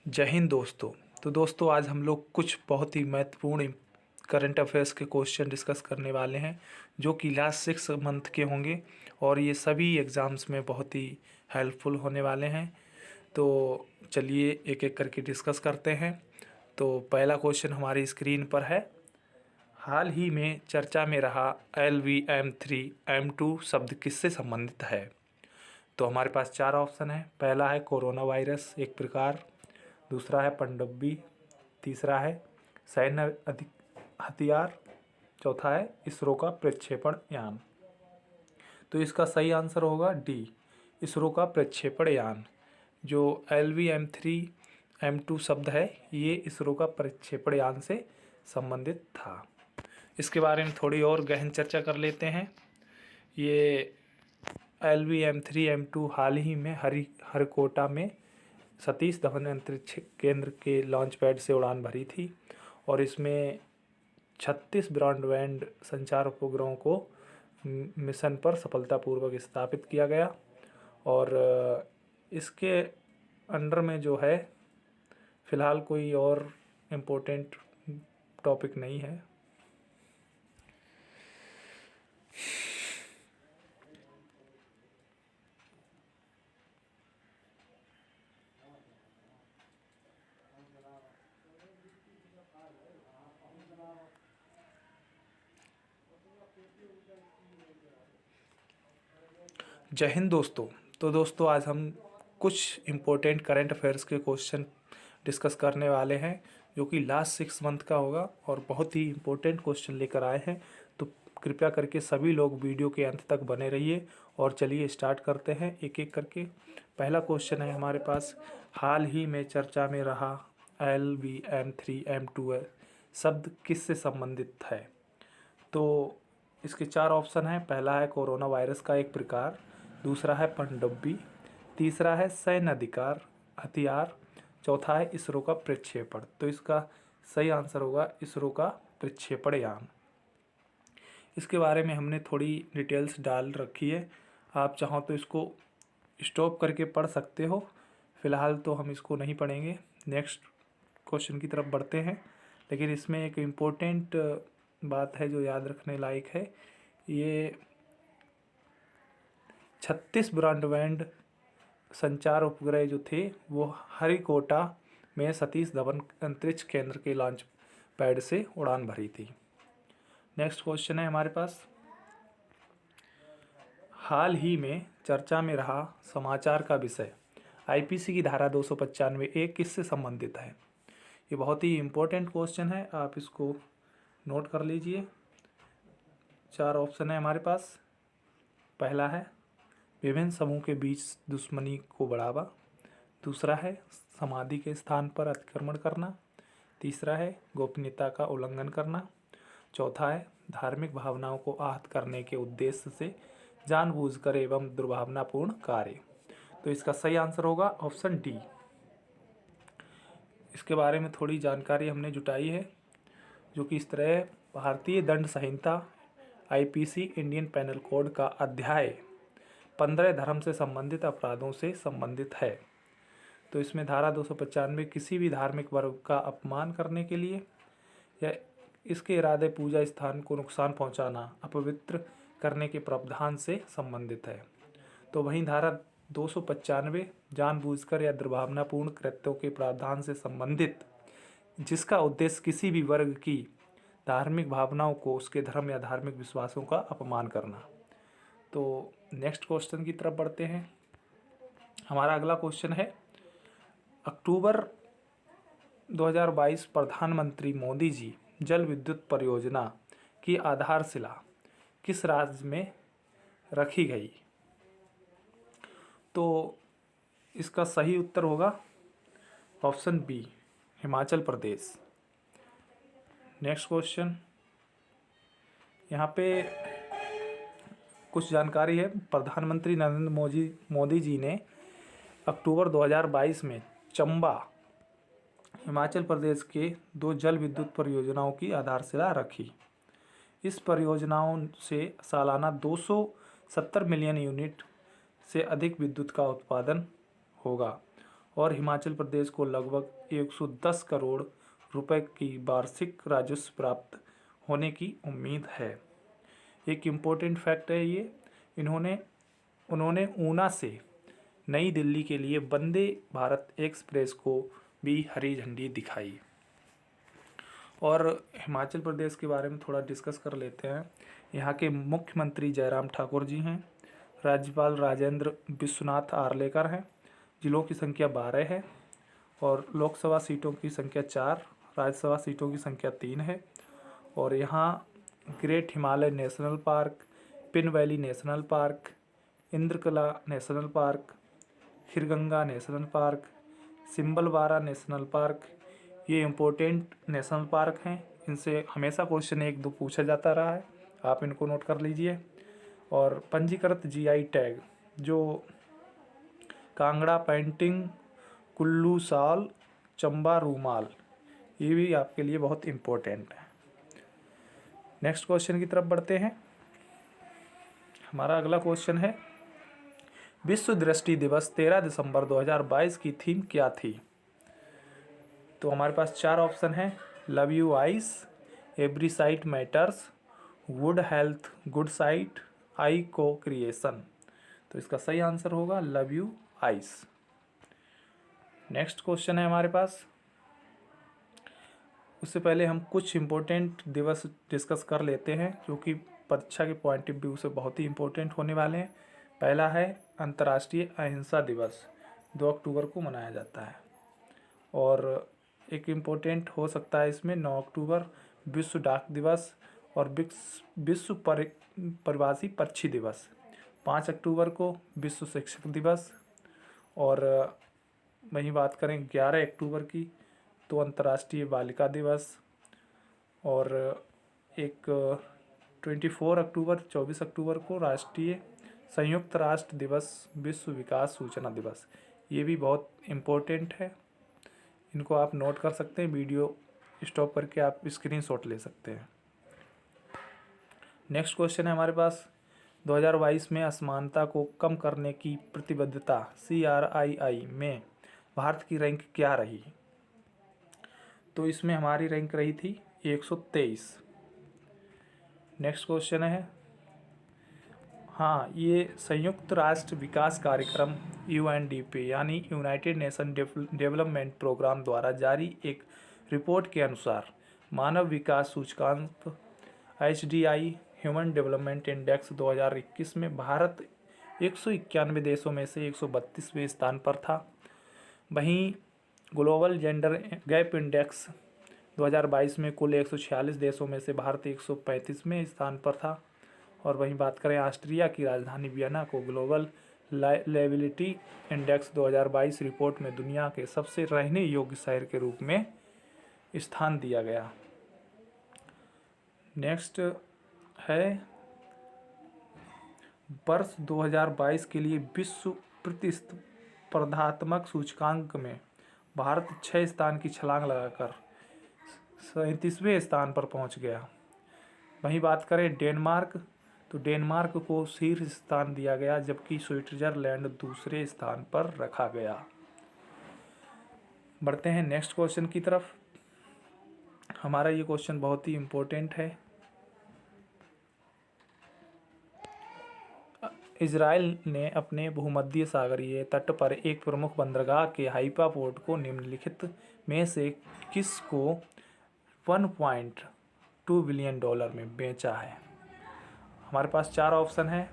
जय हिंद दोस्तों। तो दोस्तों आज हम लोग कुछ बहुत ही महत्वपूर्ण करंट अफेयर्स के क्वेश्चन डिस्कस करने वाले हैं जो कि लास्ट 6 मंथ के होंगे और ये सभी एग्ज़ाम्स में बहुत ही हेल्पफुल होने वाले हैं। तो चलिए एक एक करके डिस्कस करते हैं। तो पहला क्वेश्चन हमारी स्क्रीन पर है। हाल ही में चर्चा में रहा LVM3M2 शब्द किससे संबंधित है? तो हमारे पास चार ऑप्शन है। पहला है कोरोना वायरस एक प्रकार, दूसरा है पनडुब्बी, तीसरा है सैन्य हथियार, चौथा है इसरो का प्रक्षेपण यान। तो इसका सही आंसर होगा डी, इसरो का प्रक्षेपण यान। जो LVM3M2 शब्द है ये इसरो का प्रक्षेपण यान से संबंधित था। इसके बारे में थोड़ी और गहन चर्चा कर लेते हैं। ये LVM3M2 हाल ही में हरिकोटा में सतीश धवन अंतरिक्ष केंद्र के लॉन्च पैड से उड़ान भरी थी और इसमें 36 ब्रॉडबैंड संचार उपग्रहों को मिशन पर सफलतापूर्वक स्थापित किया गया। और इसके अंडर में जो है फ़िलहाल कोई और इम्पोर्टेंट टॉपिक नहीं है। जय हिंद दोस्तों। तो दोस्तों आज हम कुछ इम्पोर्टेंट करंट अफेयर्स के क्वेश्चन डिस्कस करने वाले हैं जो कि लास्ट 6 मंथ का होगा और बहुत ही इम्पोर्टेंट क्वेश्चन लेकर आए हैं। तो कृपया करके सभी लोग वीडियो के अंत तक बने रहिए और चलिए स्टार्ट करते हैं एक एक करके। पहला क्वेश्चन है हमारे पास, हाल ही में चर्चा में रहा LVM3M2 शब्द किससे संबंधित है? तो इसके चार ऑप्शन हैं। पहला है कोरोना वायरस का एक प्रकार, दूसरा है पनडुब्बी, तीसरा है सैन्य हथियार, चौथा है इसरो का प्रक्षेपण। तो इसका सही आंसर होगा इसरो का प्रक्षेपण यान। इसके बारे में हमने थोड़ी डिटेल्स डाल रखी है, आप चाहो तो इसको स्टॉप करके पढ़ सकते हो। फ़िलहाल तो हम इसको नहीं पढ़ेंगे, नेक्स्ट क्वेश्चन की तरफ बढ़ते हैं। लेकिन इसमें एक इम्पोर्टेंट बात है जो याद रखने लायक है। ये 36 ब्रॉडबैंड संचार उपग्रह जो थे वो हरिकोटा में सतीश धवन अंतरिक्ष केंद्र के लॉन्च पैड से उड़ान भरी थी। नेक्स्ट क्वेश्चन है हमारे पास, हाल ही में चर्चा में रहा समाचार का विषय IPC की धारा 295A किससे संबंधित है? ये बहुत ही इम्पोर्टेंट क्वेश्चन है, आप इसको नोट कर लीजिए। चार ऑप्शन है हमारे पास। पहला है विभिन्न समूह के बीच दुश्मनी को बढ़ावा, दूसरा है समाधि के स्थान पर अतिक्रमण करना, तीसरा है गोपनीयता का उल्लंघन करना, चौथा है धार्मिक भावनाओं को आहत करने के उद्देश्य से जानबूझकर एवं दुर्भावनापूर्ण कार्य। तो इसका सही आंसर होगा ऑप्शन डी। इसके बारे में थोड़ी जानकारी हमने जुटाई है जो कि इस तरह, भारतीय दंड संहिता IPC इंडियन पेनल कोड का अध्याय 15 धर्म से संबंधित अपराधों से संबंधित है। तो इसमें धारा 295 किसी भी धार्मिक वर्ग का अपमान करने के लिए या इसके इरादे पूजा स्थान को नुकसान पहुंचाना, अपवित्र करने के प्रावधान से संबंधित है। तो वहीं धारा 295 जानबूझकर या दुर्भावनापूर्ण कृत्यों के प्रावधान से संबंधित जिसका उद्देश्य किसी भी वर्ग की धार्मिक भावनाओं को, उसके धर्म या धार्मिक विश्वासों का अपमान करना। तो नेक्स्ट क्वेश्चन की तरफ बढ़ते हैं। हमारा अगला क्वेश्चन है, अक्टूबर 2022 प्रधानमंत्री मोदी जी जल विद्युत परियोजना की आधारशिला किस राज्य में रखी गई? तो इसका सही उत्तर होगा option B, Himachal Pradesh. Next question, यहाँ पे कुछ जानकारी है। प्रधानमंत्री नरेंद्र मोदी जी ने अक्टूबर 2022 में चंबा हिमाचल प्रदेश के 2 जल विद्युत परियोजनाओं की आधारशिला रखी। इस परियोजनाओं से सालाना 270 मिलियन यूनिट से अधिक विद्युत का उत्पादन होगा और हिमाचल प्रदेश को लगभग 110 करोड़ रुपए की वार्षिक राजस्व प्राप्त होने की उम्मीद है। एक इम्पोर्टेंट फैक्ट है ये, उन्होंने ऊना से नई दिल्ली के लिए वंदे भारत एक्सप्रेस को भी हरी झंडी दिखाई। और हिमाचल प्रदेश के बारे में थोड़ा डिस्कस कर लेते हैं। यहाँ के मुख्यमंत्री जयराम ठाकुर जी हैं, राज्यपाल राजेंद्र विश्वनाथ आर्लेकर हैं, जिलों की संख्या 12 है और लोकसभा सीटों की संख्या 4, राज्यसभा सीटों की संख्या 3 है। और यहाँ great Himalaya national park, Pin valley national park, Indrakila national park, Khirganga national park, Simbalbara national park, ये इम्पोर्टेंट नेशनल पार्क हैं। इनसे हमेशा क्वेश्चन 1-2 पूछा जाता रहा है, आप इनको नोट कर लीजिए। और पंजीकृत जीआई टैग जो कांगड़ा पेंटिंग, कुल्लू शाल, चंबा रूमाल, ये भी आपके लिए बहुत इम्पोर्टेंट है। नेक्स्ट क्वेश्चन की तरफ बढ़ते हैं। हमारा अगला क्वेश्चन है, विश्व दृष्टि दिवस 13 दिसंबर 2022 की थीम क्या थी? तो हमारे पास 4 ऑप्शन हैं, love you eyes, every sight matters, good health good sight, eye co creation. तो इसका सही आंसर होगा love you eyes. Next question है हमारे पास, उससे पहले हम कुछ इम्पोर्टेंट दिवस डिस्कस कर लेते हैं जो कि परीक्षा के पॉइंट ऑफ व्यू से बहुत ही इम्पोर्टेंट होने वाले हैं। पहला है अंतर्राष्ट्रीय अहिंसा दिवस, 2 अक्टूबर को मनाया जाता है। और एक इम्पोर्टेंट हो सकता है इसमें 9 अक्टूबर विश्व डाक दिवस और विश्व प्रवासी पक्षी दिवस। 5 अक्टूबर को विश्व शिक्षक दिवस। और वहीं बात करें 11 अक्टूबर की तो अंतर्राष्ट्रीय बालिका दिवस। और एक 24 अक्टूबर को राष्ट्रीय संयुक्त राष्ट्र दिवस, विश्व विकास सूचना दिवस। ये भी बहुत इम्पोर्टेंट है, इनको आप नोट कर सकते हैं, वीडियो स्टॉप करके आप स्क्रीनशॉट ले सकते हैं। नेक्स्ट क्वेश्चन है हमारे पास, 2022 में असमानता को कम करने की प्रतिबद्धता CRII में भारत की रैंक क्या रही? तो इसमें हमारी रैंक रही थी 123। नेक्स्ट क्वेश्चन है, हाँ, ये संयुक्त राष्ट्र विकास कार्यक्रम UNDP यानी यूनाइटेड नेशन डेवलपमेंट प्रोग्राम द्वारा जारी एक रिपोर्ट के अनुसार मानव विकास सूचकांक HDI ह्यूमन डेवलपमेंट इंडेक्स 2021 में भारत 191 देशों में से 132वें स्थान पर था। वहीं ग्लोबल जेंडर गैप इंडेक्स 2022 में कुल 146 देशों में से भारत 135वें स्थान पर था। और वहीं बात करें ऑस्ट्रिया की राजधानी वियना को ग्लोबल लायबिलिटी इंडेक्स 2022 रिपोर्ट में दुनिया के सबसे रहने योग्य शहर के रूप में स्थान दिया गया। नेक्स्ट है, वर्ष 2022 के लिए विश्व प्रतिस्पर्धात्मक सूचकांक में भारत 6 स्थान की छलांग लगाकर 37वें स्थान पर पहुंच गया। वहीं बात करें डेनमार्क, तो डेनमार्क को शीर्ष स्थान दिया गया जबकि स्विट्जरलैंड दूसरे स्थान पर रखा गया। बढ़ते हैं नेक्स्ट क्वेश्चन की तरफ। हमारा ये क्वेश्चन बहुत ही इम्पोर्टेंट है। इजराइल ने अपने भूमध्य सागरीय तट पर एक प्रमुख बंदरगाह के हाइफा पोर्ट को निम्नलिखित में से किस को 1.2 बिलियन डॉलर में बेचा है? हमारे पास 4 ऑप्शन है,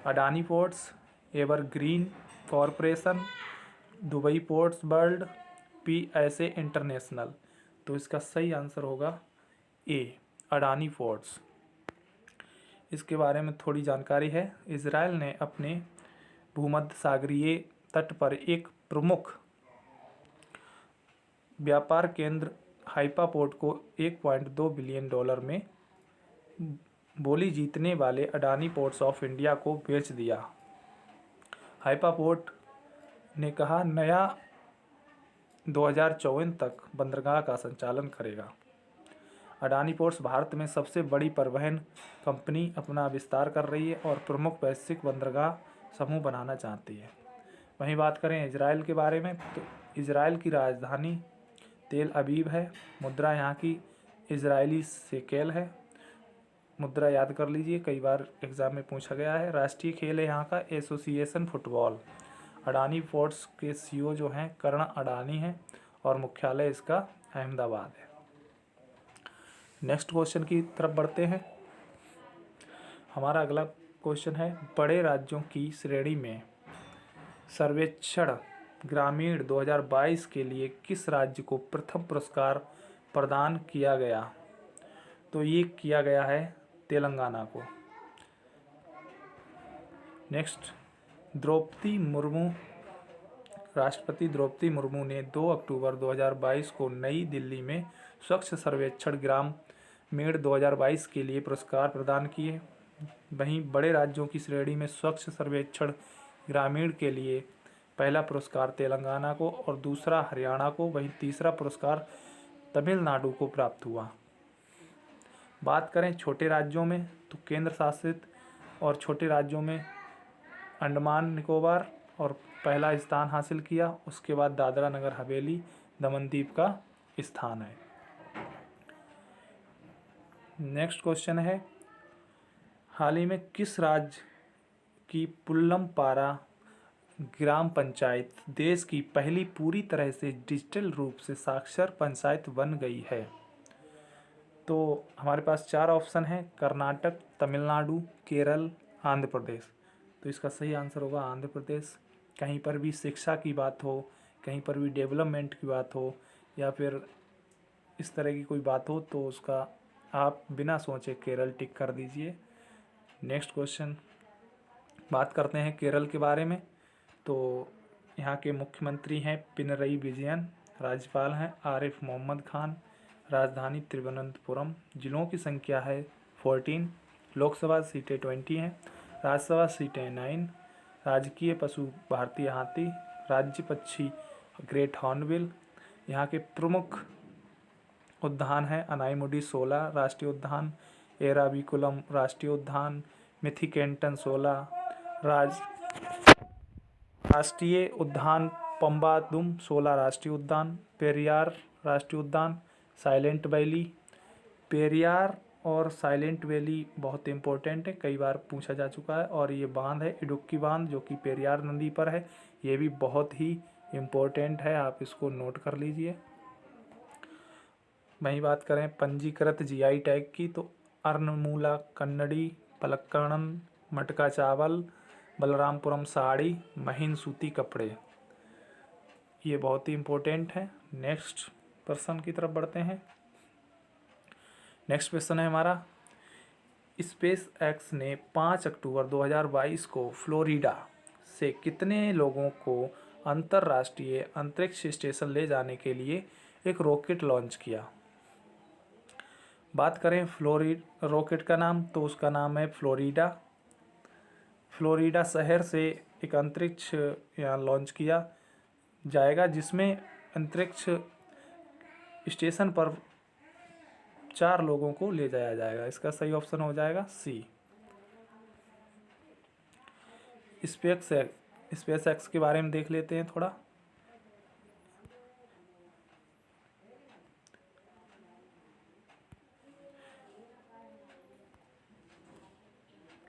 Adani ports, evergreen corporation, Dubai ports world, PSA international. तो इसका सही आंसर होगा A, अडानी पोर्ट्स। इसके बारे में थोड़ी जानकारी है, इजराइल ने अपने भूमध्य सागरीय तट पर एक प्रमुख व्यापार केंद्र हाइफा पोर्ट को 1.2 बिलियन डॉलर में बोली जीतने वाले अडानी पोर्ट्स ऑफ इंडिया को बेच दिया। हाइफा पोर्ट ने कहा नया 2054 तक बंदरगाह का संचालन करेगा। अडानी पोर्ट्स भारत में सबसे बड़ी परिवहन कंपनी अपना विस्तार कर रही है और प्रमुख वैश्विक बंदरगाह समूह बनाना चाहती है। वहीं बात करें इजराइल के बारे में तो इजराइल की राजधानी तेल अबीब है। मुद्रा यहाँ की इजरायली शेकेल है। मुद्रा याद कर लीजिए, कई बार एग्जाम में पूछा गया है। राष्ट्रीय खेल है यहाँ का एसोसिएशन फुटबॉल। अडानी पोर्ट्स के सीईओ जो हैं कर्ण अडानी हैं और मुख्यालय इसका अहमदाबाद है। नेक्स्ट क्वेश्चन की तरफ बढ़ते हैं। हमारा अगला क्वेश्चन है, बड़े राज्यों की श्रेणी में सर्वेक्षण ग्रामीण 2022 के लिए किस राज्य को प्रथम पुरस्कार प्रदान किया गया? तो ये किया गया है तेलंगाना को। नेक्स्ट, राष्ट्रपति द्रौपदी मुर्मू ने 2 अक्टूबर 2022 को नई दिल्ली में स्वच्छ सर्वेक्षण ग्रामीण 2022 के लिए पुरस्कार प्रदान किए। वहीं बड़े राज्यों की श्रेणी में स्वच्छ सर्वेक्षण ग्रामीण के लिए पहला पुरस्कार तेलंगाना को और दूसरा हरियाणा को, वहीं तीसरा पुरस्कार तमिलनाडु को प्राप्त हुआ। बात करें छोटे राज्यों में तो केंद्र शासित और छोटे राज्यों में अंडमान निकोबार और पहला स्थान हासिल किया। उसके बाद दादरा नगर हवेली दमनदीप का स्थान है। नेक्स्ट क्वेश्चन है, हाल ही में किस राज्य की पुल्लमपारा ग्राम पंचायत देश की पहली पूरी तरह से डिजिटल रूप से साक्षर पंचायत बन गई है? तो हमारे पास 4 ऑप्शन हैं, कर्नाटक, तमिलनाडु, केरल, आंध्र प्रदेश। तो इसका सही आंसर होगा आंध्र प्रदेश। कहीं पर भी शिक्षा की बात हो, कहीं पर भी डेवलपमेंट की बात हो या फिर इस तरह की कोई बात हो तो उसका आप बिना सोचे केरल टिक कर दीजिए। नेक्स्ट क्वेश्चन, बात करते हैं केरल के बारे में। तो यहाँ के मुख्यमंत्री हैं पिनरई विजयन, राज्यपाल हैं आरिफ मोहम्मद खान, राजधानी तिरुवनंतपुरम, जिलों की संख्या है 14, लोकसभा सीटें 20 हैं, राज्यसभा सीटें 9, राजकीय पशु भारतीय हाथी, राज्य पक्षी ग्रेट हॉर्नबिल। यहाँ के प्रमुख उद्यान हैं अनाईमुडी शोला राष्ट्रीय उद्यान, एराविकुलम राष्ट्रीय उद्यान, मिथिकेंटन शोला राष्ट्रीय उद्यान, पंबादुम शोला राष्ट्रीय उद्यान, पेरियार राष्ट्रीय उद्यान, साइलेंट वैली। पेरियार और साइलेंट वैली बहुत इंपॉर्टेंट है, कई बार पूछा जा चुका है। और ये बांध है इडुक्की बांध जो कि पेरियार नदी पर है, ये भी बहुत ही इम्पोर्टेंट है, आप इसको नोट कर लीजिए। वहीं बात करें पंजीकृत जीआई टैग की तो अर्नमूला कन्नड़ी, पलक्कड़न मटका चावल, बलरामपुरम साड़ी, महीन सूती कपड़े, ये बहुत ही इम्पोर्टेंट है। नेक्स्ट पर्सन की तरफ बढ़ते हैं। नेक्स्ट क्वेश्चन है हमारा, स्पेस एक्स ने 5 अक्टूबर 2022 को फ्लोरिडा से कितने लोगों को अंतर्राष्ट्रीय अंतरिक्ष स्टेशन ले जाने के लिए एक रॉकेट लॉन्च किया? बात करें रॉकेट का नाम तो उसका नाम है फ्लोरिडा। फ्लोरिडा शहर से एक अंतरिक्ष यहाँ लॉन्च किया जाएगा जिसमें अंतरिक्ष स्टेशन पर 4 लोगों को ले जाया जाएगा। इसका सही ऑप्शन हो जाएगा सी। स्पेस एक्स के बारे में देख लेते हैं थोड़ा।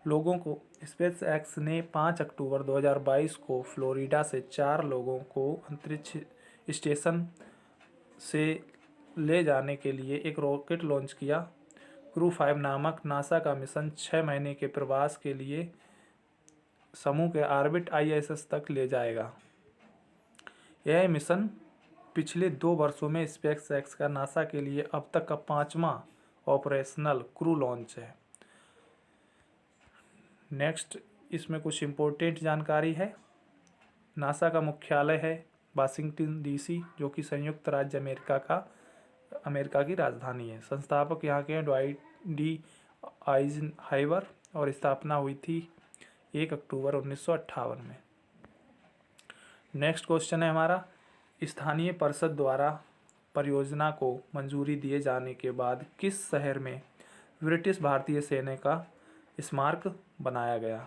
लोगों को स्पेस एक्स ने 5 अक्टूबर 2022 को फ्लोरिडा से 4 लोगों को अंतरिक्ष स्टेशन से ले जाने के लिए एक रॉकेट लॉन्च किया। क्रू 5 नामक नासा का मिशन 6 महीने के प्रवास के लिए समूह के ऑर्बिट ISS तक ले जाएगा। यह मिशन पिछले 2 वर्षों में स्पेस एक्स का नासा के लिए अब तक का 5वां ऑपरेशनल क्रू लॉन्च है। नेक्स्ट, इसमें कुछ इम्पोर्टेंट जानकारी है। नासा का मुख्यालय है वाशिंगटन DC जो कि संयुक्त राज्य अमेरिका की राजधानी है। संस्थापक यहाँ के हैं ड्वाइट डी आइजनहावर और स्थापना हुई थी 1 अक्टूबर 1958 में। नेक्स्ट क्वेश्चन है हमारा, स्थानीय परिषद द्वारा परियोजना को मंजूरी दिए जाने के बाद किस शहर में ब्रिटिश भारतीय सेना का स्मारक बनाया गया?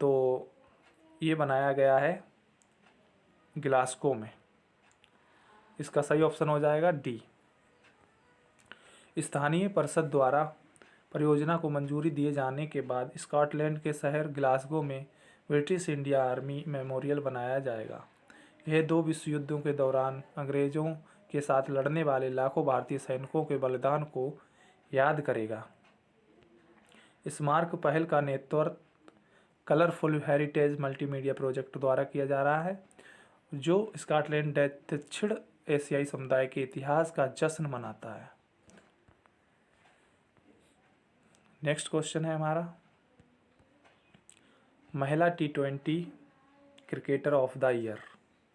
तो ये बनाया गया है ग्लासगो में। इसका सही ऑप्शन हो जाएगा डी। स्थानीय परिषद द्वारा परियोजना को मंजूरी दिए जाने के बाद स्कॉटलैंड के शहर ग्लासगो में ब्रिटिश इंडिया आर्मी मेमोरियल बनाया जाएगा। यह 2 विश्व युद्धों के दौरान अंग्रेजों के साथ लड़ने वाले लाखों भारतीय सैनिकों के बलिदान को याद करेगा। स्मारक पहल का नेतृत्व कलरफुल हेरिटेज मल्टीमीडिया प्रोजेक्ट द्वारा किया जा रहा है, जो स्कॉटलैंड दक्षिण एशियाई समुदाय के इतिहास का जश्न मनाता है। नेक्स्ट क्वेश्चन है हमारा, महिला T20 cricketer of the year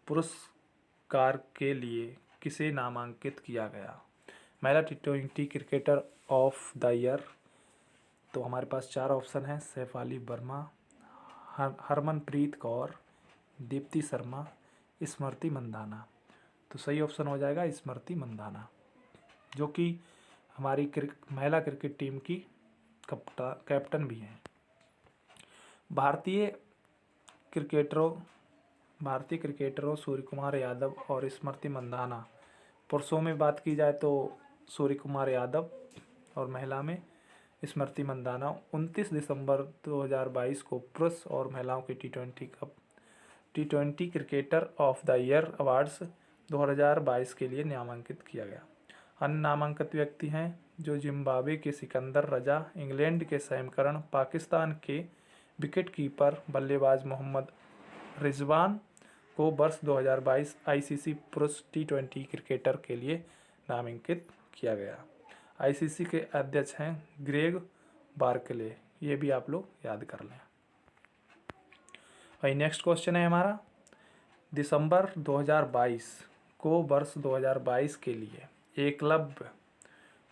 पुरस्कार के लिए किसे नामांकित किया गया। महिला T20 cricketer of the year, तो हमारे पास 4 ऑप्शन हैं, सैफाली वर्मा, हरमनप्रीत कौर, दीप्ति शर्मा, स्मृति मंदाना। तो सही ऑप्शन हो जाएगा स्मृति मंदाना, जो कि हमारी महिला क्रिकेट टीम की कैप्टन भी हैं। भारतीय क्रिकेटरों सूर्य कुमार यादव और स्मृति मंदाना, पुरुषों में बात की जाए तो सूर्य कुमार यादव और महिला में स्मृति मंदाना 29 दिसंबर 2022 को पुरुष और महिलाओं के T20 cricketer of the year awards 2022 के लिए नामांकित किया गया। अन्य नामांकित व्यक्ति हैं जो जिम्बाब्वे के सिकंदर रजा, इंग्लैंड के सैम करन, पाकिस्तान के विकेटकीपर बल्लेबाज मोहम्मद रिजवान को वर्ष 2022 आईसीसी पुरुष T20 क्रिकेटर के लिए नामांकित किया गया। आईसीसी के अध्यक्ष हैं ग्रेग बार्कले, ये भी आप लोग याद कर लें। वही नेक्स्ट क्वेश्चन है हमारा, दिसंबर 2022 को वर्ष 2022 के लिए एकलव्य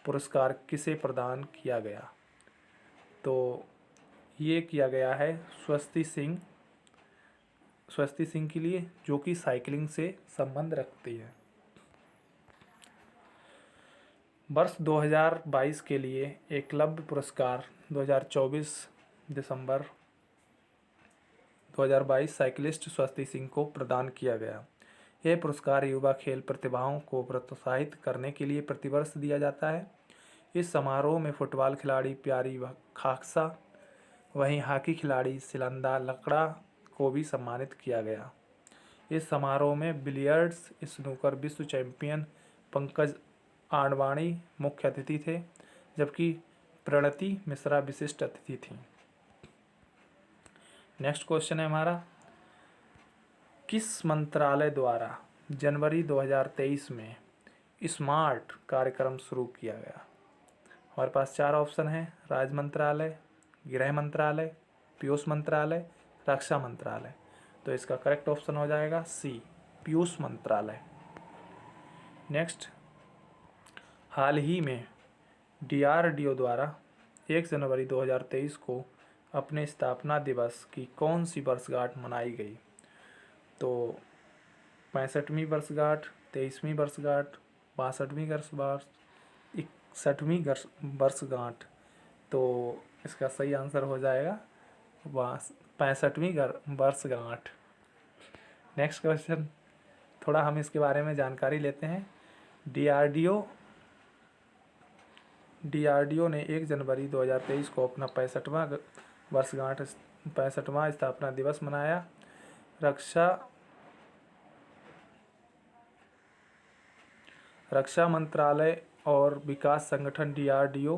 पुरस्कार किसे प्रदान किया गया। तो ये किया गया है स्वस्ति सिंह के लिए, जो कि साइकिलिंग से संबंध रखती है। वर्ष 2022 के लिए एकलव्य पुरस्कार 2024 दिसंबर 2022 साइकिलिस्ट स्वस्ति सिंह को प्रदान किया गया। यह पुरस्कार युवा खेल प्रतिभाओं को प्रोत्साहित करने के लिए प्रतिवर्ष दिया जाता है। इस समारोह में फुटबॉल खिलाड़ी प्यारी खाकसा, वहीं हॉकी खिलाड़ी सिलंदा लकड़ा को भी सम्मानित किया गया। इस समारोह में बिलियर्ड्स स्नूकर विश्व चैंपियन पंकज आडवाणी मुख्य अतिथि थे, जबकि प्रणति मिश्रा विशिष्ट अतिथि थीं। नेक्स्ट क्वेश्चन है हमारा, किस मंत्रालय द्वारा जनवरी 2023 में स्मार्ट कार्यक्रम शुरू किया गया। हमारे पास 4 ऑप्शन हैं, राज्य मंत्रालय, गृह मंत्रालय, पीयूष मंत्रालय, रक्षा मंत्रालय। तो इसका करेक्ट ऑप्शन हो जाएगा सी, पीयूष मंत्रालय। नेक्स्ट, हाल ही में DRDO द्वारा 1 जनवरी 2023 को अपने स्थापना दिवस की कौन सी वर्षगांठ मनाई गई। तो 65वीं वर्षगांठ, 23वीं वर्षगांठ, 62वीं वर्षगांठ, 61वीं वर्षगांठ। तो इसका सही आंसर हो जाएगा 65वीं वर्षगांठ। नेक्स्ट क्वेश्चन, थोड़ा हम इसके बारे में जानकारी लेते हैं। DRDO ने 1 जनवरी 2023 को अपना 65वां स्थापना दिवस मनाया। रक्षा मंत्रालय और विकास संगठन DRDO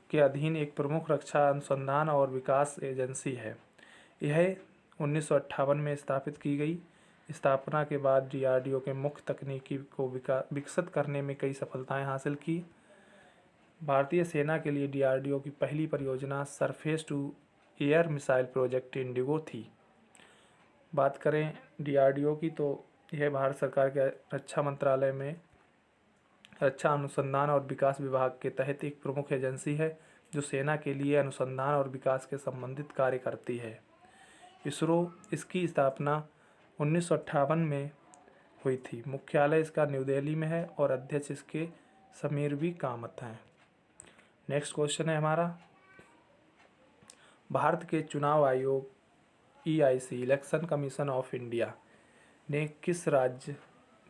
के अधीन एक प्रमुख रक्षा अनुसंधान और विकास एजेंसी है। यह 1958 में स्थापित की गई। स्थापना के बाद DRDO के मुख्य तकनीकी को विकसित करने में कई सफलताएं हासिल की। भारतीय सेना के लिए DRDO की पहली परियोजना surface to air missile project Indigo थी। बात करें DRDO की, तो यह भारत सरकार के रक्षा मंत्रालय में रक्षा अनुसंधान और विकास विभाग के तहत एक प्रमुख एजेंसी है, जो सेना के लिए अनुसंधान और विकास के संबंधित कार्य करती है। इसकी स्थापना 1958 में हुई थी। मुख्यालय इसका न्यू दिल्ली में है और अध्यक्ष इसके समीरवी कामत हैं। नेक्स्ट क्वेश्चन है हमारा, भारत के चुनाव आयोग EIC election commission of India ने किस राज्य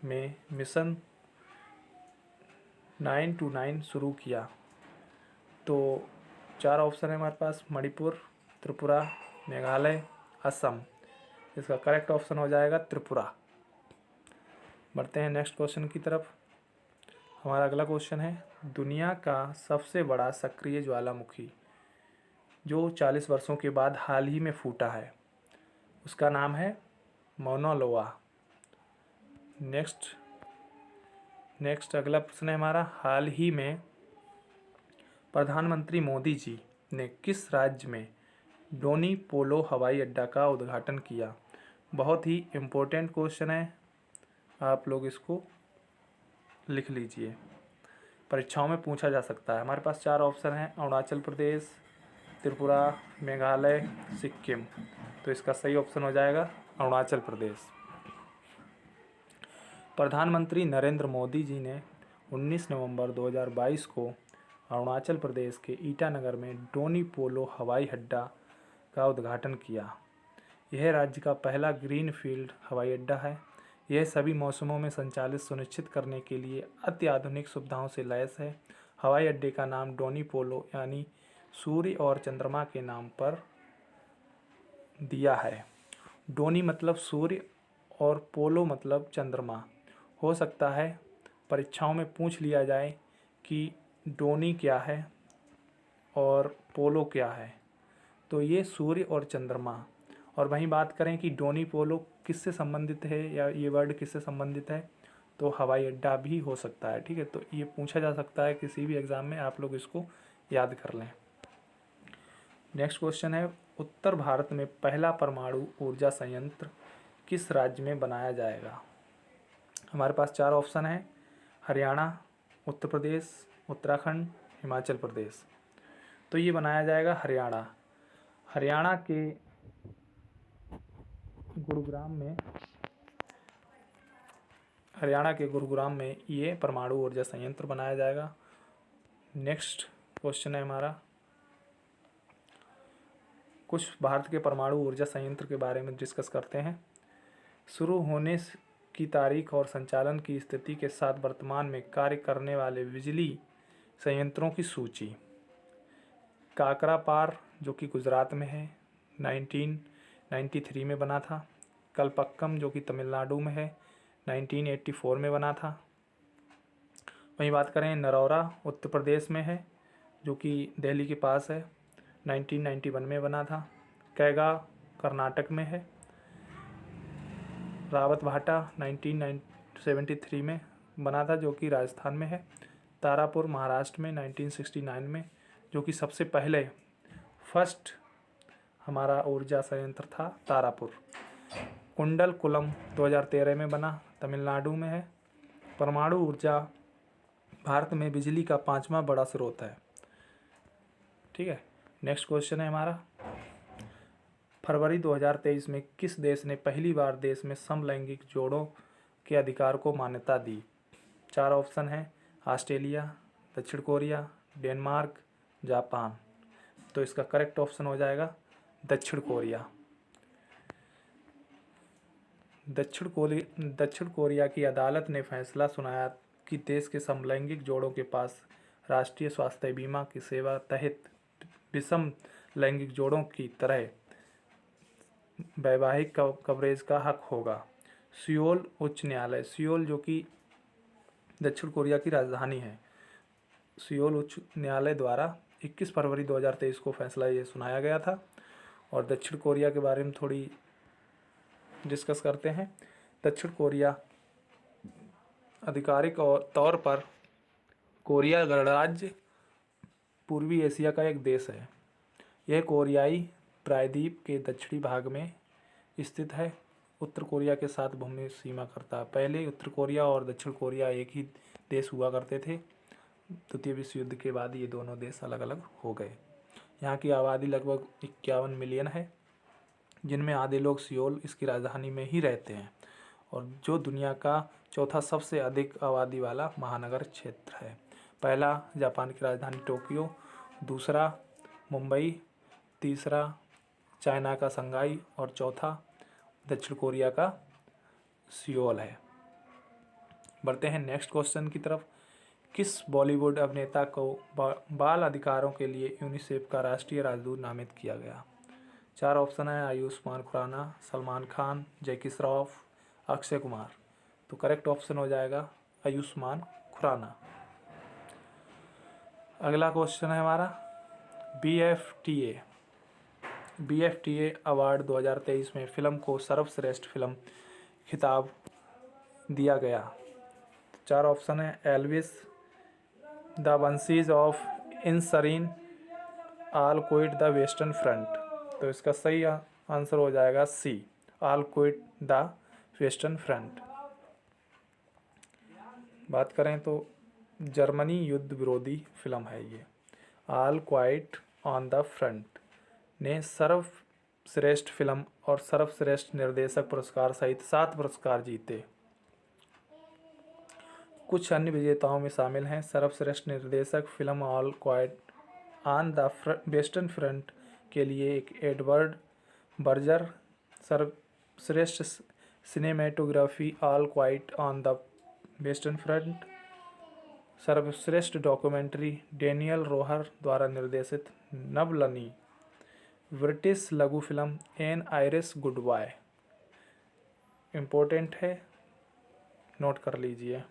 में मिशन 929 शुरू किया? तो 4 ऑप्शन है हमारे पास, मणिपुर, त्रिपुरा, मेघालय, असम। इसका करेक्ट ऑप्शन हो जाएगा त्रिपुरा। बढ़ते हैं नेक्स्ट क्वेश्चन की तरफ। हमारा अगला क्वेश्चन है, दुनिया का सबसे बड़ा सक्रिय ज्वालामुखी जो 40 वर्षों के बाद हाल ही में फूटा है, उसका नाम है मौना लोआ। नेक्स्ट अगला प्रश्न है हमारा, हाल ही में प्रधानमंत्री मोदी जी ने किस राज्य में डोनी पोलो हवाई अड्डा का उद्घाटन किया? बहुत ही इम्पोर्टेंट क्वेश्चन है, आप लोग इसको लिख लीजिए, परीक्षाओं में पूछा जा सकता है। हमारे पास 4 ऑप्शन हैं, अरुणाचल प्रदेश, त्रिपुरा, मेघालय, सिक्किम। तो इसका सही ऑप्शन हो जाएगा अरुणाचल प्रदेश। प्रधानमंत्री नरेंद्र मोदी जी ने 19 नवंबर 2022 को अरुणाचल प्रदेश के ईटानगर में डोनी पोलो हवाई अड्डा का उद्घाटन किया। यह राज्य का पहला ग्रीनफील्ड हवाई अड्डा है। यह सभी मौसमों में संचालित सुनिश्चित करने के लिए अत्याधुनिक सुविधाओं से लैस है। हवाई अड्डे का नाम डोनी पोलो यानी सूर्य और चंद्रमा के नाम पर दिया है। डोनी मतलब सूर्य और पोलो मतलब चंद्रमा। हो सकता है परीक्षाओं में पूछ लिया जाए कि डोनी क्या है और पोलो क्या है, तो ये सूर्य और चंद्रमा। और वहीं बात करें कि डोनी पोलो किससे संबंधित है या ये वर्ड किससे संबंधित है, तो हवाई अड्डा भी हो सकता है। ठीक है, तो ये पूछा जा सकता है किसी भी एग्ज़ाम में, आप लोग इसको याद कर लें। नेक्स्ट क्वेश्चन है, उत्तर भारत में पहला परमाणु ऊर्जा संयंत्र किस राज्य में बनाया जाएगा? हमारे पास 4 ऑप्शन हैं, हरियाणा, उत्तर प्रदेश, उत्तराखंड, हिमाचल प्रदेश। तो ये बनाया जाएगा हरियाणा के गुरुग्राम में ये परमाणु ऊर्जा संयंत्र बनाया जाएगा। नेक्स्ट क्वेश्चन है हमारा, कुछ भारत के परमाणु ऊर्जा संयंत्र के बारे में डिस्कस करते हैं। शुरू होने की तारीख और संचालन की स्थिति के साथ वर्तमान में कार्य करने वाले बिजली संयंत्रों की सूची। काकरापार जो कि गुजरात में है, 1993 में बना था। कलपक्कम जो कि तमिलनाडु में है, 1984 में बना था। वहीं बात करें नरौरा उत्तर प्रदेश में है जो कि दिल्ली के पास है, 1991 में बना था। कैगा कर्नाटक में है। रावत भाटा 1973 में बना था जो कि राजस्थान में है। तारापुर महाराष्ट्र में 1969 में, जो कि सबसे पहले फर्स्ट हमारा ऊर्जा संयंत्र था तारापुर। कुंडलकुलम 2013 में बना, तमिलनाडु में है। परमाणु ऊर्जा भारत में बिजली का 5वां बड़ा स्रोत है। ठीक है, नेक्स्ट क्वेश्चन है हमारा, फरवरी 2023 में किस देश ने पहली बार देश में समलैंगिक जोड़ों के अधिकार को मान्यता दी? 4 ऑप्शन हैं, ऑस्ट्रेलिया, दक्षिण कोरिया, डेनमार्क, जापान। तो इसका करेक्ट ऑप्शन हो जाएगा दक्षिण कोरिया। दक्षिण कोरिया की अदालत ने फैसला सुनाया कि देश के समलैंगिक जोड़ों के पास राष्ट्रीय स्वास्थ्य बीमा की सेवा तहत विषम लैंगिक जोड़ों की तरह वैवाहिक कवरेज का हक होगा। सियोल उच्च न्यायालय, सियोल जो कि दक्षिण कोरिया की राजधानी है, सियोल उच्च न्यायालय द्वारा 21 फरवरी 2023 को फैसला ये सुनाया गया था। और दक्षिण कोरिया के बारे में थोड़ी डिस्कस करते हैं। दक्षिण कोरिया आधिकारिक तौर पर कोरिया गणराज्य पूर्वी एशिया का एक देश है। यह कोरियाई प्रायद्वीप के दक्षिणी भाग में स्थित है। उत्तर कोरिया के साथ भूमि सीमा करता है। पहले उत्तर कोरिया और दक्षिण कोरिया एक ही देश हुआ करते थे। द्वितीय विश्व युद्ध के बाद ये दोनों देश अलग अलग हो गए। यहाँ की आबादी लगभग 51 मिलियन है, जिनमें आधे लोग सियोल इसकी राजधानी में ही रहते हैं, और जो दुनिया का चौथा सबसे अधिक आबादी वाला महानगर क्षेत्र है। पहला जापान की राजधानी टोक्यो, दूसरा मुंबई, तीसरा चाइना का शंघाई और चौथा दक्षिण कोरिया का सियोल है। बढ़ते हैं नेक्स्ट क्वेश्चन की तरफ। किस बॉलीवुड अभिनेता को बाल अधिकारों के लिए यूनिसेफ का राष्ट्रीय राजदूत नामित किया गया? 4 ऑप्शन है, आयुष्मान खुराना, सलमान खान, जैकी श्रॉफ, अक्षय कुमार। तो करेक्ट ऑप्शन हो जाएगा आयुष्मान खुराना। अगला क्वेश्चन है हमारा, BFTA अवार्ड 2023 में फिल्म को सर्वश्रेष्ठ फिल्म खिताब दिया गया। 4 ऑप्शन है, Elvis, the Banshees of Inisherin, all quiet the western front. तो इसका सही आंसर हो जाएगा C, all quiet the western front. बात करें तो जर्मनी युद्ध विरोधी फिल्म है ये। All quiet on the front ने सर्वश्रेष्ठ फिल्म और सर्वश्रेष्ठ निर्देशक पुरस्कार सहित 7 पुरस्कार जीते। कुछ अन्य विजेताओं में शामिल हैं सर्वश्रेष्ठ निर्देशक film all quiet on the western front के लिए एक एडवर्ड बर्जर, सर्वश्रेष्ठ cinematography all quiet on the western front, सर्वश्रेष्ठ डॉक्यूमेंट्री डेनियल रोहर द्वारा निर्देशित नवलनी, ब्रिटिश लघु film N Irish good boy. Important है, नोट कर लीजिए।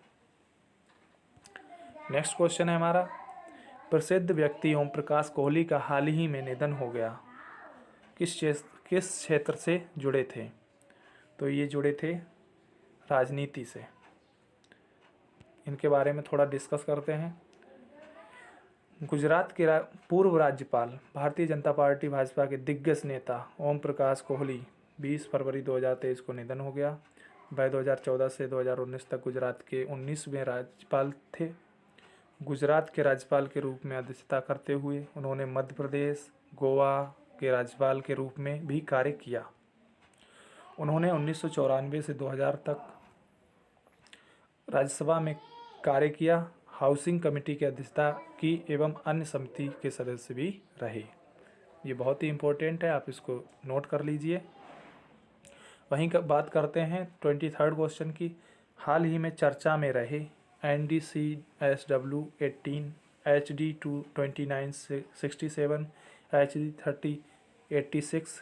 नेक्स्ट क्वेश्चन है हमारा, प्रसिद्ध व्यक्ति ओम प्रकाश कोहली का हाल ही में निधन हो गया। किस क्षेत्र से जुड़े थे? तो ये जुड़े थे राजनीति से। इनके बारे में थोड़ा डिस्कस करते हैं। गुजरात के पूर्व राज्यपाल, भारतीय जनता पार्टी भाजपा के दिग्गज नेता ओम प्रकाश कोहली 20 फरवरी 2023 को निधन हो गया। वह 2014 से 2019 तक गुजरात के 19वें राज्यपाल थे। गुजरात के राज्यपाल के रूप में अध्यक्षता करते हुए उन्होंने मध्य प्रदेश, गोवा के राज्यपाल के रूप में भी कार्य किया। उन्होंने 1994 से 2000 तक राज्यसभा में कार्य किया, हाउसिंग कमेटी की अध्यक्षता की एवं अन्य समिति के सदस्य भी रहे। ये बहुत ही इम्पोर्टेंट है, आप इसको नोट कर लीजिए। वहीं का बात करते हैं 23rd क्वेश्चन की। हाल ही में चर्चा में रहे NDCSW 18, HD 2967, HD 3086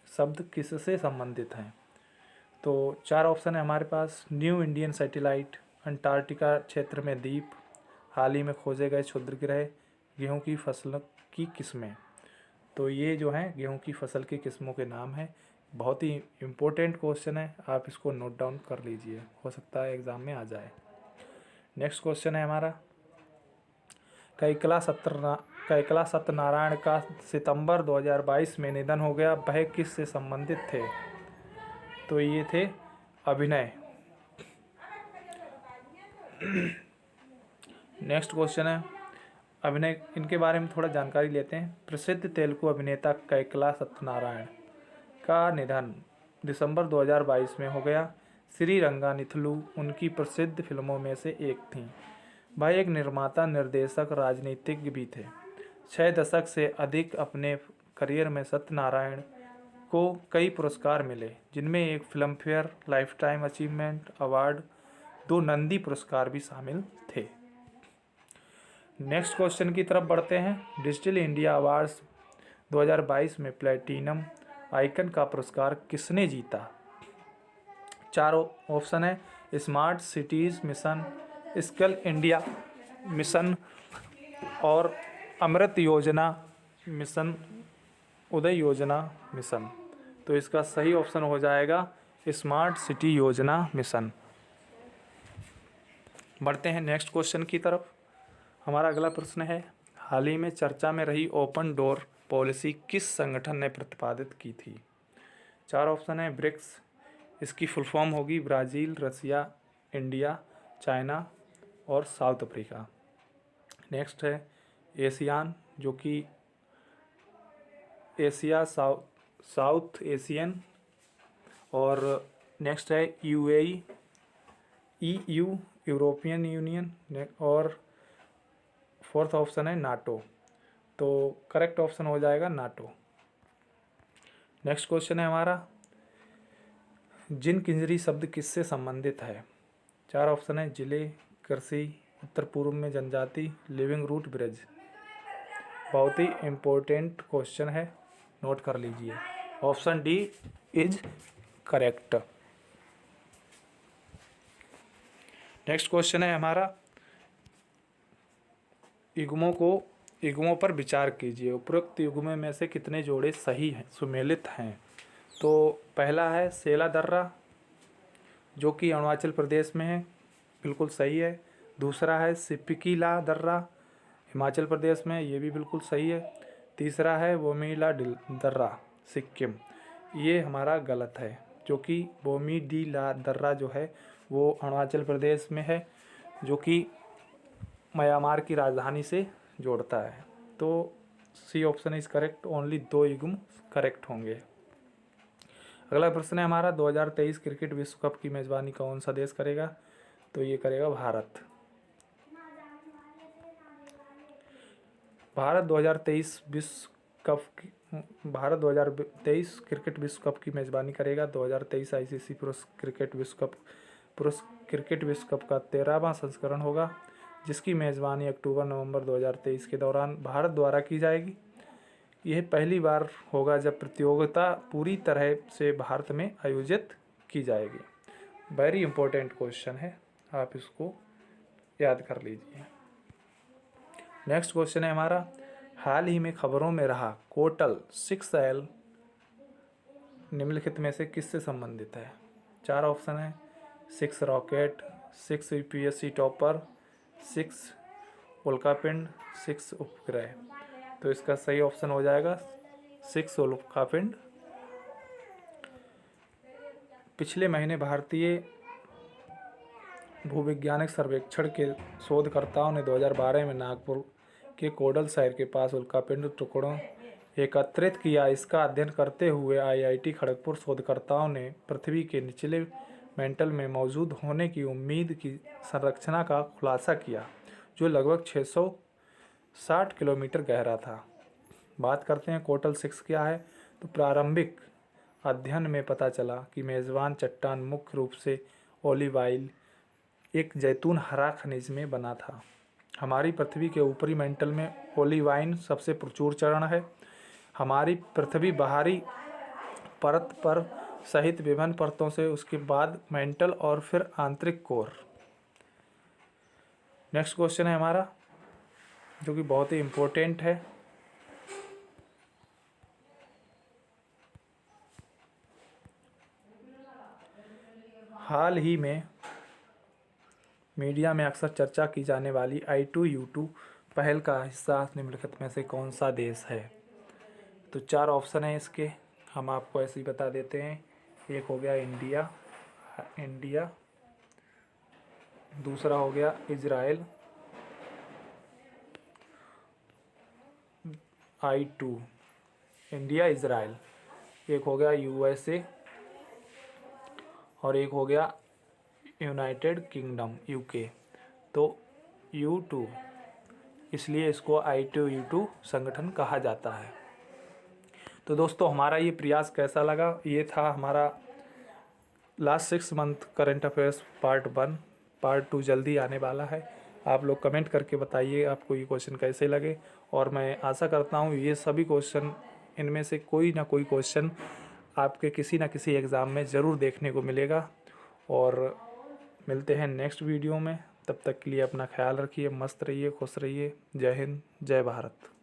शब्द किससे संबंधित हैं? तो 4 ऑप्शन है हमारे पास, न्यू इंडियन सैटेलाइट, अंटार्कटिका क्षेत्र में द्वीप, हाल ही में खोजे गए क्षुद्र ग्रह, गेहूं की फसल की किस्में। तो ये जो हैं गेहूं की फसल की किस्मों के नाम हैं। बहुत ही इम्पोर्टेंट क्वेश्चन है, आप इसको नोट डाउन कर लीजिए, हो सकता है एग्ज़ाम में आ जाए। नेक्स्ट क्वेश्चन है हमारा, कैकला सत्यनारायण का सितंबर 2022 में निधन हो गया, वह किस से संबंधित थे? तो ये थे अभिनय। नेक्स्ट क्वेश्चन है अभिनय, इनके बारे में थोड़ा जानकारी लेते हैं। प्रसिद्ध तेलुगु अभिनेता कैकला सत्यनारायण का निधन दिसंबर 2022 में हो गया। श्री रंगानिथलु उनकी प्रसिद्ध फिल्मों में से एक थीं। वह एक निर्माता, निर्देशक, राजनीतिज्ञ भी थे। 6 दशक से अधिक अपने करियर में सत्यनारायण को कई पुरस्कार मिले, जिनमें एक Filmfare lifetime achievement award, 2 Nandi पुरस्कार भी शामिल थे। नेक्स्ट क्वेश्चन की तरफ बढ़ते हैं। डिजिटल इंडिया अवार्ड्स 2022 में प्लेटिनम आइकन का पुरस्कार किसने जीता? 4 ऑप्शन है, smart cities mission, skill India mission और अमृत योजना मिशन, उदय योजना मिशन। तो इसका सही ऑप्शन हो जाएगा स्मार्ट सिटी योजना मिशन। बढ़ते हैं नेक्स्ट क्वेश्चन की तरफ। हमारा अगला प्रश्न है, हाल ही में चर्चा में रही ओपन डोर पॉलिसी किस संगठन ने प्रतिपादित की थी? 4 ऑप्शन है, ब्रिक्स, इसकी फुल फॉर्म होगी ब्राज़ील, रसिया, इंडिया, चाइना और साउथ अफ्रीका। नेक्स्ट है एशियान, जो कि एशिया साउथ एशियन, और नेक्स्ट है UAE, EU यूरोपियन यूनियन, और 4th ऑप्शन है नाटो। तो करेक्ट ऑप्शन हो जाएगा नाटो। नेक्स्ट क्वेश्चन है हमारा, जिन किंजरी शब्द किससे संबंधित है? 4 ऑप्शन है, जिले, कृषि, उत्तर पूर्व में जनजाति, लिविंग रूट ब्रिज। बहुत ही इम्पोर्टेंट क्वेश्चन है, नोट कर लीजिए। Option D is correct. Next question है हमारा, युग्मों पर विचार कीजिए। उपरोक्त युग्मों में से कितने जोड़े सही हैं, सुमेलित हैं? तो पहला है सेला दर्रा, जो कि अरुणाचल प्रदेश में है, बिल्कुल सही है। दूसरा है सिप्पिकीला दर्रा, हिमाचल प्रदेश में, ये भी बिल्कुल सही है। तीसरा है बोमीला दर्रा, सिक्किम, ये हमारा गलत है, जो कि बोमीडीला दर्रा जो है वो अरुणाचल प्रदेश में है, जो कि म्यांमार की राजधानी से जोड़ता है। तो C option is correct, only 2 युग्म करेक्ट होंगे। अगला प्रश्न है हमारा, 2023 क्रिकेट विश्व कप की मेज़बानी कौन सा देश करेगा? तो ये करेगा भारत। भारत 2023 क्रिकेट विश्व कप की मेज़बानी करेगा। 2023 आईसीसी पुरुष क्रिकेट विश्व कप का 13वां संस्करण होगा, जिसकी मेज़बानी अक्टूबर-नवंबर 2023 के दौरान भारत द्वारा की जाएगी। यह पहली बार होगा जब प्रतियोगिता पूरी तरह से भारत में आयोजित की जाएगी। वेरी इंपॉर्टेंट क्वेश्चन है, आप इसको याद कर लीजिए। नेक्स्ट क्वेश्चन है हमारा, हाल ही में खबरों में रहा कोटल 6L निम्नलिखित में से किससे संबंधित है? 4 ऑप्शन है, 6 रॉकेट, 6 यूपीएससी टॉपर, 6 उल्कापिंड, 6 उपग्रह। तो इसका सही ऑप्शन हो जाएगा 6 उल्कापिंड। पिछले महीने भारतीय भूवैज्ञानिक सर्वेक्षण के शोधकर्ताओं ने 2012 में नागपुर के कोडल शहर के पास उल्कापिंड टुकड़ों एकत्रित किया। इसका अध्ययन करते हुए आईआईटी खड़गपुर शोधकर्ताओं ने पृथ्वी के निचले मेंटल में मौजूद होने की उम्मीद की संरचना का खुलासा किया, जो लगभग 660 किलोमीटर गहरा था। बात करते हैं कोटल 6 क्या है। तो प्रारंभिक अध्ययन में पता चला कि मेज़बान चट्टान मुख्य रूप से ऑलिव ऑयल, एक जैतून हरा खनिज में बना था। हमारी पृथ्वी के ऊपरी मेंटल में ओलिवाइन सबसे प्रचुर चरण है। हमारी पृथ्वी बाहरी परत पर सहित विभिन्न परतों से, उसके बाद मेंटल और फिर आंतरिक कोर। नेक्स्ट क्वेश्चन है हमारा, जो कि बहुत ही इम्पोर्टेंट है। हाल ही में मीडिया में अक्सर चर्चा की जाने वाली I2U2 पहल का हिस्सा निम्नलिखित में से कौन सा देश है? तो 4 ऑप्शन है इसके, हम आपको ऐसे ही बता देते हैं। एक हो गया इंडिया, दूसरा हो गया इजराइल, I2 इंडिया इजराइल, एक हो गया USA और एक हो गया यूनाइटेड किंगडम UK। तो U2, इसलिए इसको I2U2 संगठन कहा जाता है। तो दोस्तों हमारा ये प्रयास कैसा लगा? ये था हमारा last 6 month current affairs part 1। Part 2 जल्दी आने वाला है। आप लोग कमेंट करके बताइए आपको ये क्वेश्चन कैसे लगे, और मैं आशा करता हूँ ये सभी क्वेश्चन, इनमें से कोई ना कोई क्वेश्चन आपके किसी न किसी एग्ज़ाम में ज़रूर देखने को मिलेगा। और मिलते हैं नेक्स्ट वीडियो में, तब तक के लिए अपना ख्याल रखिए, मस्त रहिए, खुश रहिए। जय हिंद, जय भारत।